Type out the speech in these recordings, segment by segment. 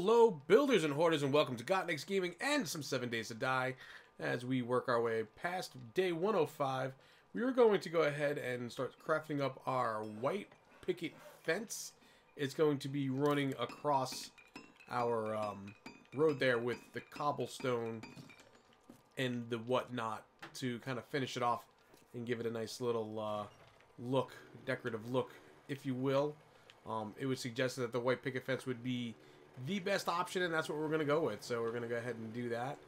Hello, builders and hoarders, and welcome to Gotnick's Gaming and some 7 Days to Die. As we work our way past day 105, we are going to go ahead and start crafting up our white picket fence. It's going to be running across our road there with the cobblestone and the whatnot to kind of finish it off and give it a nice little look, decorative look, if you will. It was suggested that the white picket fence would be the best option, and that's what we're going to go with. So we're going to go ahead and do that.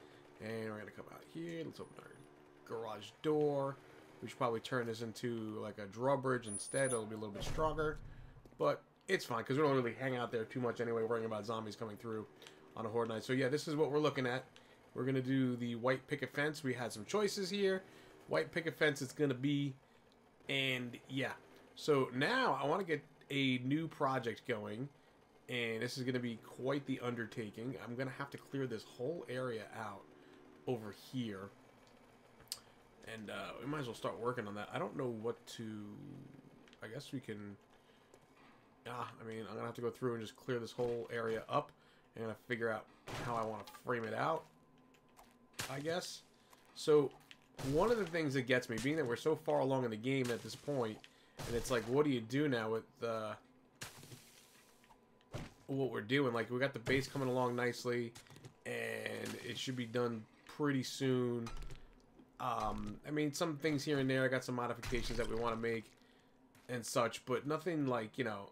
And we're going to come out here. Let's open our garage door. We should probably turn this into like a drawbridge instead. It'll be a little bit stronger. But it's fine, because we don't really hang out there too much anyway, worrying about zombies coming through on a horde night. So yeah, this is what we're looking at. We're going to do the white picket fence. We had some choices here. White picket fence it's going to be. And yeah. So now I want to get a new project going. And this is going to be quite the undertaking. I'm going to have to clear this whole area out over here. And we might as well start working on that. I don't know what to... I guess we can... I mean, I'm going to have to go through and just clear this whole area up. And figure out how I want to frame it out, I guess. So, one of the things that gets me, being that we're so far along in the game at this point, and it's like, what do you do now with... what we're doing? Like, we got the base coming along nicely, and it should be done pretty soon. I mean, some things here and there, I got some modifications that we want to make and such, but nothing like, you know,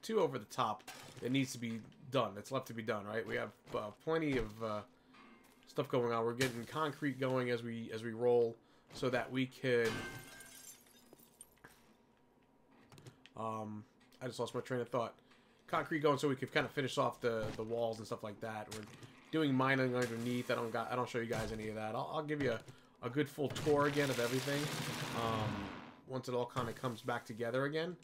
too over the top that needs to be done, that's left to be done, right? We have plenty of stuff going on. We're getting concrete going as we roll so that we could I just lost my train of thought. Concrete going so we could kind of finish off the walls and stuff like that. We're doing mining underneath. I don't show you guys any of that. I'll give you a good full tour again of everything once it all kind of comes back together again.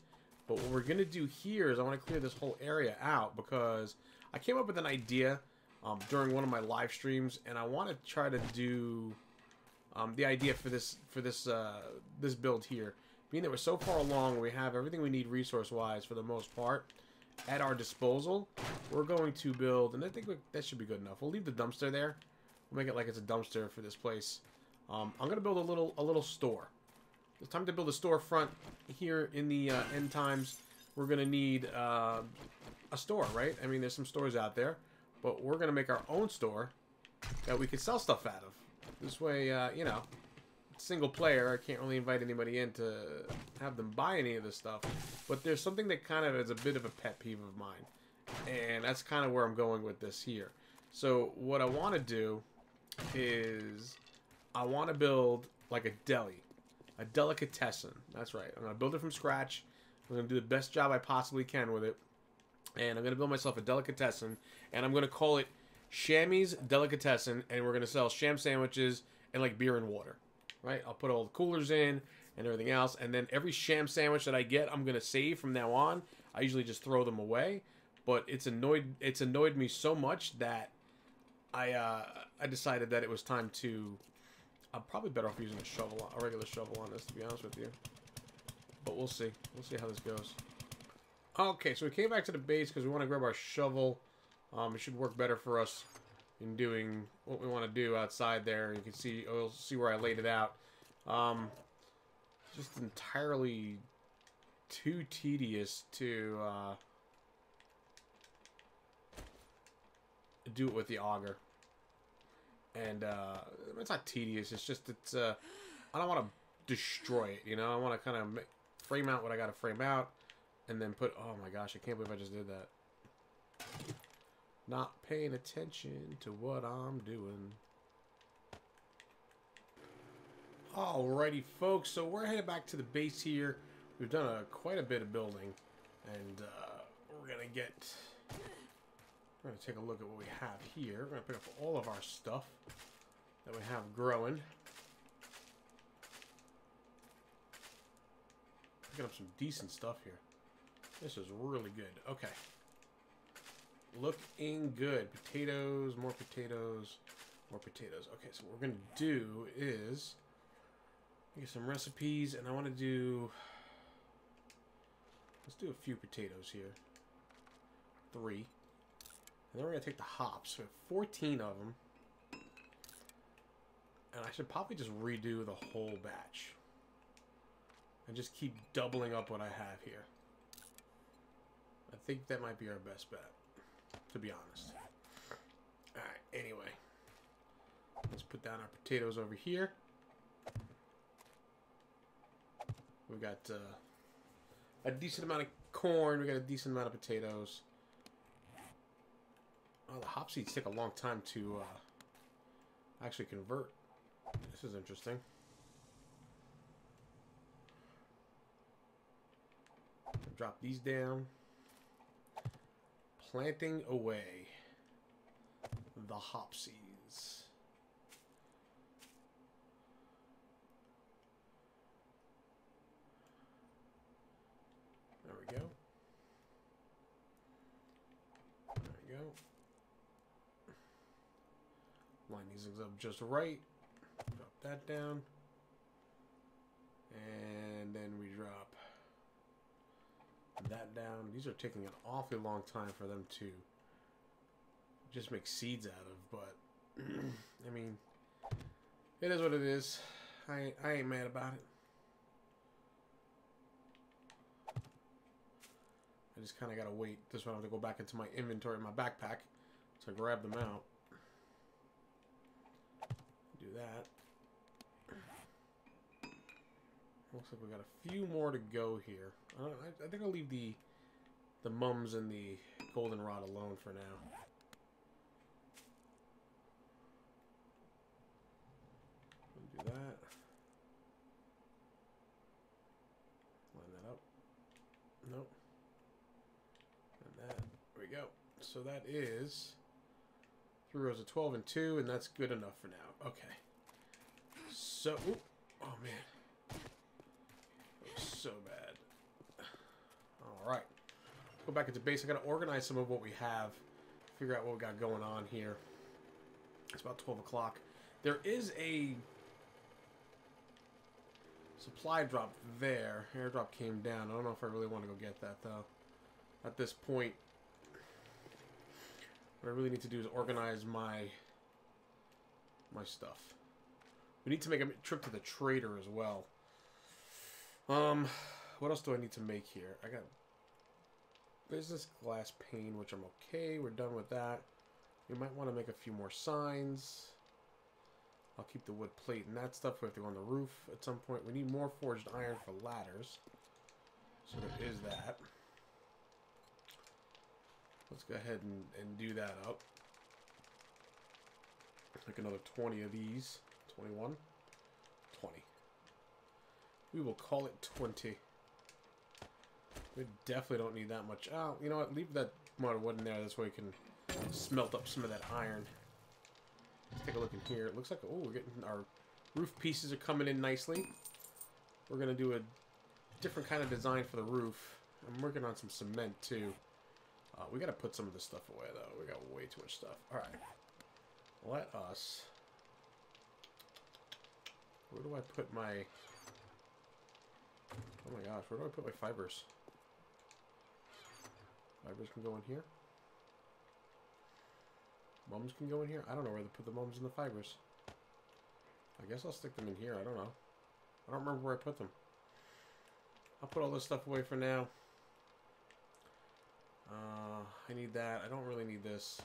But what we're gonna do here is I want to clear this whole area out because I came up with an idea during one of my live streams, and I want to try to do the idea for this build here. Being that we're so far along, we have everything we need resource-wise for the most part at our disposal. We're going to build, and I think that should be good enough. We'll leave the dumpster there. We'll make it like it's a dumpster for this place. I'm gonna build a little store. It's time to build a storefront here in the end times. We're gonna need a store, right? I mean, there's some stores out there, but we're gonna make our own store that we can sell stuff out of. This way, you know, single player, I can't really invite anybody in to have them buy any of this stuff, but there's something that kind of is a bit of a pet peeve of mine, and that's kind of where I'm going with this here. So what I want to do is I want to build like a deli, a delicatessen. That's right. I'm going to build it from scratch. I'm going to do the best job I possibly can with it, and I'm going to build myself a delicatessen, and I'm going to call it Shammy's Delicatessen, and we're going to sell sham sandwiches and like beer and water. Right, I'll put all the coolers in and everything else, and then every sham sandwich that I get, I'm gonna save from now on. I usually just throw them away, but it's annoyed me so much that I decided that it was time to. I'm probably better off using a regular shovel on this, to be honest with you. But we'll see. We'll see how this goes. Okay, so we came back to the base because we want to grab our shovel. It should work better for us in doing what we want to do outside there. You can see, you'll see where I laid it out. Just entirely too tedious to do it with the auger. And it's not tedious. It's just I don't want to destroy it. You know, I want to kind of frame out what I got to frame out, and then put. Oh my gosh, I can't believe I just did that. Not paying attention to what I'm doing. Alrighty, folks. So we're headed back to the base here. We've done quite a bit of building, and we're gonna take a look at what we have here. We're gonna pick up all of our stuff that we have growing. Picking up some decent stuff here. This is really good. Okay. Looking good. Potatoes, more potatoes, more potatoes. Okay, so what we're going to do is get some recipes, and I want to do... Let's do a few potatoes here. 3. And then we're going to take the hops. We have 14 of them. And I should probably just redo the whole batch. And just keep doubling up what I have here. I think that might be our best bet, to be honest. Alright, anyway. Let's put down our potatoes over here. We've got a decent amount of corn. We got a decent amount of potatoes. Oh, the hop seeds take a long time to actually convert. This is interesting. Drop these down. Planting away the hop seeds. There we go. There we go. Line these things up just right. Drop that down. And then we drop that down. These are taking an awfully long time for them to just make seeds out of, but I mean, it is what it is. I ain't mad about it. I just kind of gotta wait. This one I have to go back into my inventory, my backpack, to grab them out. Do that. Looks like we got a few more to go here. I think I'll leave the mums and the goldenrod alone for now. Do that. Line that up. Nope. And that. There we go. So that is 3 rows of 12 and 2, and that's good enough for now. Okay. So, ooh, oh man. So bad. Alright. Go back into base. I gotta organize some of what we have. Figure out what we got going on here. It's about 12 o'clock. There is a supply drop there. Airdrop came down. I don't know if I really want to go get that though. At this point, what I really need to do is organize my stuff. We need to make a trip to the trader as well. What else do I need to make here? I got business glass pane, which I'm okay. We're done with that. We might want to make a few more signs. I'll keep the wood plate and that stuff. We have to go on the roof at some point. We need more forged iron for ladders. So there is that. Let's go ahead and do that up. Like another 20 of these. 21. 20. We will call it 20. We definitely don't need that much. Oh, you know what? Leave that amount of wood in there. This way we can smelt up some of that iron. Let's take a look in here. It looks like, oh, we're getting our roof pieces are coming in nicely. We're going to do a different kind of design for the roof. I'm working on some cement, too. We got to put some of this stuff away, though. We got way too much stuff. All right. Let us... Where do I put my... Oh my gosh, where do I put my fibers? Fibers can go in here. Mums can go in here. I don't know where to put the mums and the fibers. I guess I'll stick them in here. I don't know. I don't remember where I put them. I'll put all this stuff away for now. I need that. I don't really need this.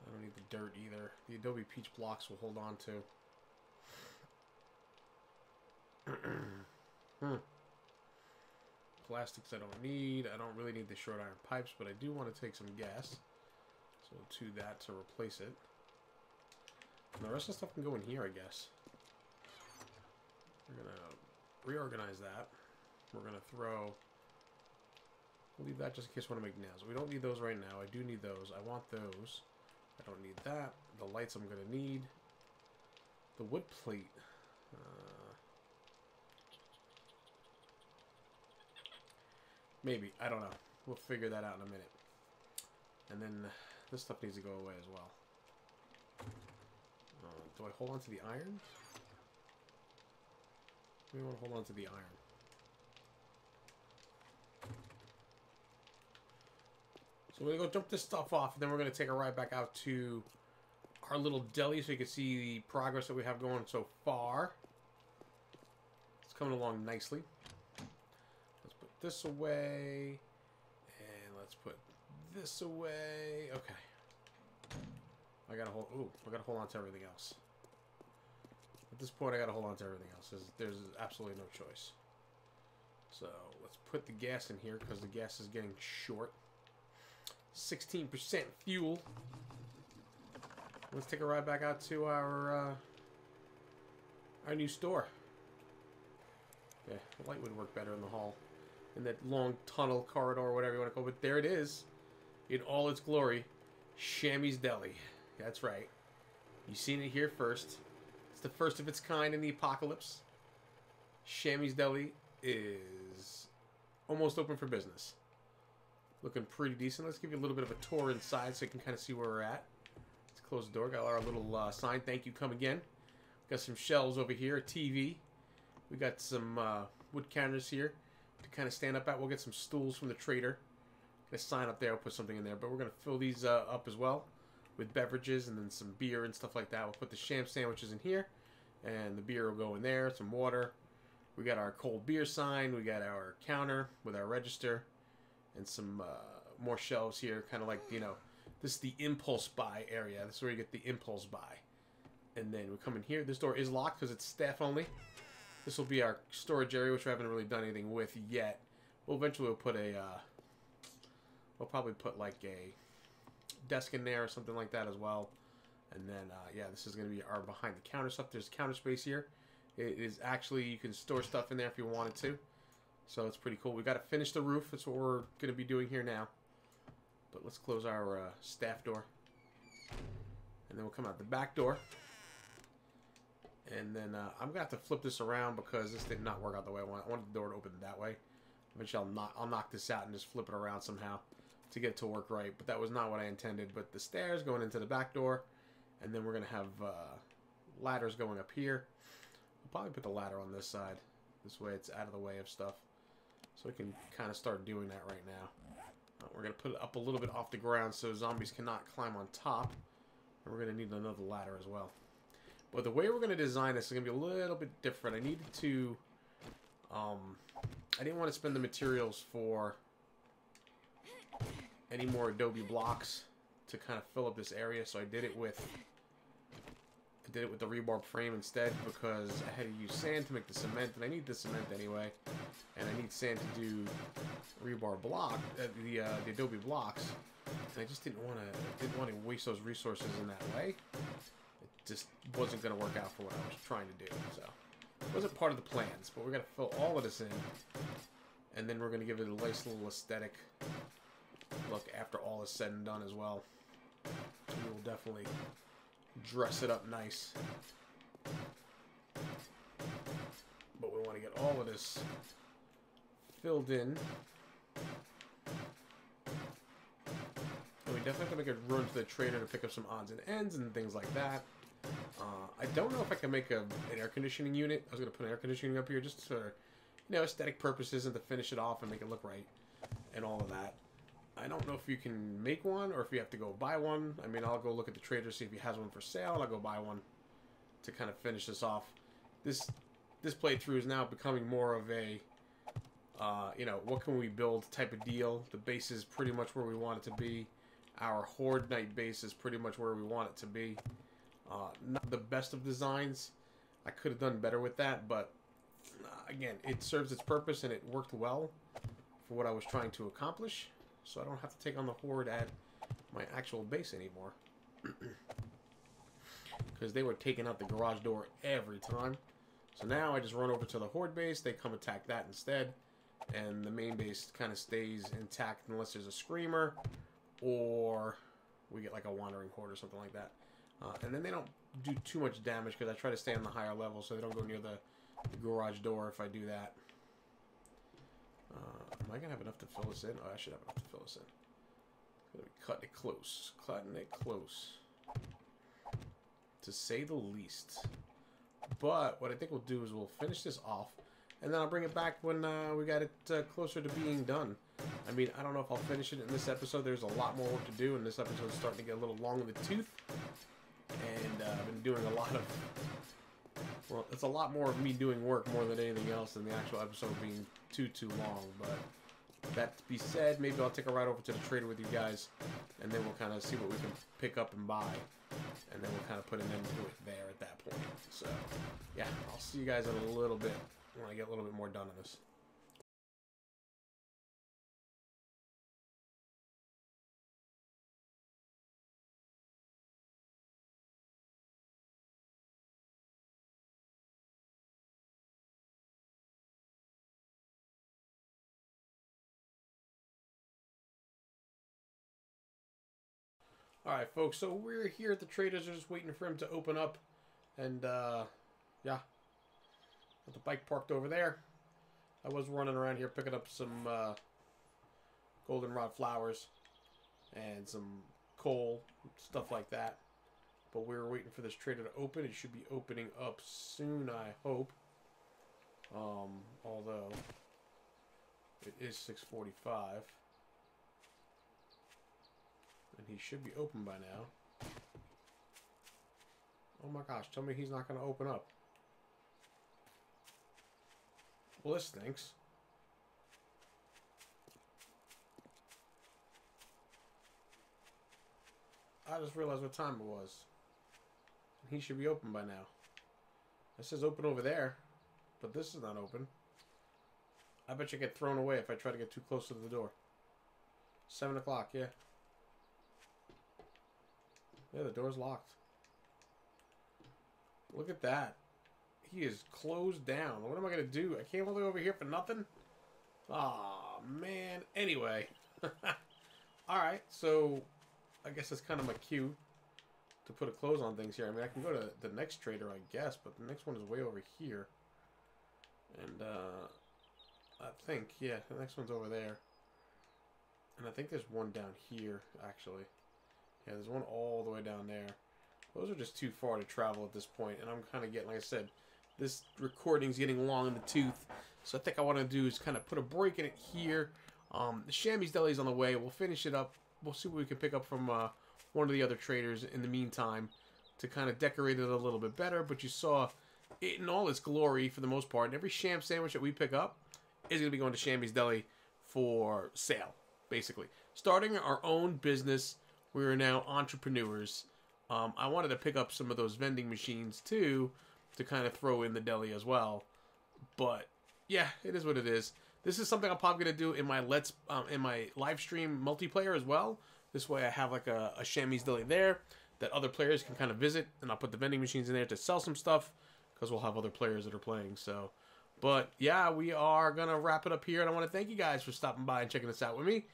I don't need the dirt either. The Adobe Peach blocks will hold on to. Plastics I don't need. I don't really need the short iron pipes, but I do want to take some gas. So to that to replace it. And the rest of the stuff can go in here, I guess. We're going to reorganize that. We're going to throw... We'll leave that just in case we want to make nails. We don't need those right now. I do need those. I want those. I don't need that. The lights I'm going to need. The wood plate. Maybe. I don't know. We'll figure that out in a minute. And then this stuff needs to go away as well. Do I hold on to the iron? We want to hold on to the iron. So we're going to go dump this stuff off, and then we're going to take a ride back out to our little deli so you can see the progress that we have going so far. It's coming along nicely. Let's put this away. And let's put this away. Okay. I gotta hold on to everything else. At this point, I gotta hold on to everything else. There's absolutely no choice. So let's put the gas in here because the gas is getting short. 16% fuel. Let's take a ride back out to our new store. Yeah, the light would work better in the hall, in that long tunnel corridor, or whatever you want to call it. But there it is, in all its glory, Shammy's Deli. That's right. You've seen it here first. It's the first of its kind in the apocalypse. Shammy's Deli is almost open for business. Looking pretty decent. Let's give you a little bit of a tour inside so you can kind of see where we're at. Let's close the door. Got our little sign, thank you, come again. Got some shelves over here, a TV. We got some wood counters here to kind of stand up at. We'll get some stools from the trader. Get a sign up there. I'll put something in there. But we're going to fill these up as well with beverages and then some beer and stuff like that. We'll put the sham sandwiches in here. And the beer will go in there. Some water. We got our cold beer sign. We got our counter with our register. And some more shelves here. Kind of like, you know, this is the impulse buy area. This is where you get the impulse buy. And then we come in here. This door is locked because it's staff only. This will be our storage area, which we haven't really done anything with yet. We'll eventually put a, we'll probably put like a desk in there or something like that as well. And then, yeah, this is going to be our behind the counter stuff. There's counter space here. It is actually, you can store stuff in there if you wanted to. So it's pretty cool. We got to finish the roof. That's what we're going to be doing here now. But let's close our staff door. And then we'll come out the back door. And then I'm going to have to flip this around because this did not work out the way I wanted. I wanted the door to open that way. Eventually I'll knock this out and just flip it around somehow to get it to work right. But that was not what I intended. But the stairs going into the back door. And then we're going to have ladders going up here. We'll probably put the ladder on this side. This way it's out of the way of stuff. So we can kind of start doing that right now. We're going to put it up a little bit off the ground so zombies cannot climb on top. And we're going to need another ladder as well. But the way we're going to design this is going to be a little bit different. I needed to, I didn't want to spend the materials for any more Adobe blocks to kind of fill up this area. So I did it with the rebar frame instead because I had to use sand to make the cement. And I need the cement anyway. And I need sand to do rebar block, the Adobe blocks. And I just didn't want to waste those resources in that way. Just wasn't going to work out for what I was trying to do. So it wasn't part of the plans, but we're going to fill all of this in. And then we're going to give it a nice little aesthetic look after all is said and done as well. We will definitely dress it up nice. But we want to get all of this filled in. And we definitely have to make a run to the trader to pick up some odds and ends and things like that. I don't know if I can make an air conditioning unit. I was going to put an air conditioning up here just for, you know, aesthetic purposes and to finish it off and make it look right and all of that. I don't know if you can make one or if you have to go buy one. I mean, I'll go look at the trader, see if he has one for sale, and I'll go buy one to kind of finish this off. This playthrough is now becoming more of a, you know, what can we build type of deal. The base is pretty much where we want it to be. Our Horde Night base is pretty much where we want it to be. Not the best of designs. I could have done better with that, but again, it serves its purpose and it worked well for what I was trying to accomplish. So I don't have to take on the Horde at my actual base anymore. Because they were taking out the garage door every time. So now I just run over to the Horde base, they come attack that instead. And the main base kind of stays intact unless there's a screamer or we get like a wandering horde or something like that. And then they don't do too much damage because I try to stay on the higher level so they don't go near the garage door if I do that. Am I going to have enough to fill this in? Oh, I should have enough to fill this in. Cutting it close. Cutting it close. To say the least. But what I think we'll do is we'll finish this off. and then I'll bring it back when we got it closer to being done. I mean, I don't know if I'll finish it in this episode. There's a lot more work to do, and this episode is starting to get a little long in the tooth. And I've been doing a lot of... Well, it's a lot more of me doing work more than anything else than the actual episode being too long. But that to be said, maybe I'll take a ride over to the trader with you guys, and then we'll kind of see what we can pick up and buy. And then we'll kind of put an end to it there at that point. So, yeah, I'll see you guys in a little bit when I get a little bit more done on this. Alright, folks, so we're here at the traders, just waiting for him to open up. And, yeah. Got the bike parked over there. I was running around here picking up some goldenrod flowers and some coal, stuff like that. But we were waiting for this trader to open. It should be opening up soon, I hope. Although it is 6:45. And he should be open by now. Oh my gosh, tell me he's not going to open up. Well, this stinks. I just realized what time it was. He should be open by now. It says open over there, but this is not open. I bet you get thrown away if I try to get too close to the door. 7 o'clock, yeah. Yeah, the door's locked. Look at that. He is closed down. What am I going to do? I came all the way over here for nothing? Aw, man. Anyway. Alright, so I guess that's kind of my cue to put a close on things here. I mean, I can go to the next trader, I guess, but the next one is way over here. And, I think, yeah, the next one's over there. And I think there's one down here, actually. Yeah, there's one all the way down there. Those are just too far to travel at this point, and I'm kind of getting, like I said, this recording's getting long in the tooth. So I think I want to do is kind of put a break in it here. The Shammy's Deli's on the way. We'll finish it up. We'll see what we can pick up from one of the other traders in the meantime to kind of decorate it a little bit better. But you saw it in all its glory for the most part. And every sham sandwich that we pick up is going to be going to Shammy's Deli for sale, basically. Starting our own business. We are now entrepreneurs. I wanted to pick up some of those vending machines too, to kind of throw in the deli as well. But yeah, it is what it is. This is something I'm probably gonna do in my live stream multiplayer as well. This way, I have like a Shammy's Deli there that other players can kind of visit, and I'll put the vending machines in there to sell some stuff because we'll have other players that are playing. So, but yeah, we are gonna wrap it up here, and I want to thank you guys for stopping by and checking this out with me.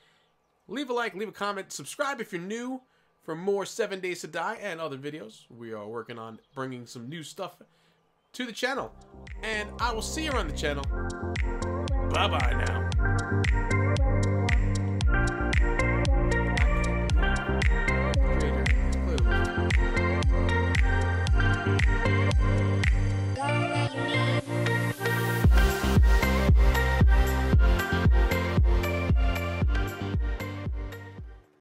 Leave a like, leave a comment, subscribe if you're new for more 7 Days to Die and other videos. We are working on bringing some new stuff to the channel. And I will see you on the channel. Bye-bye now.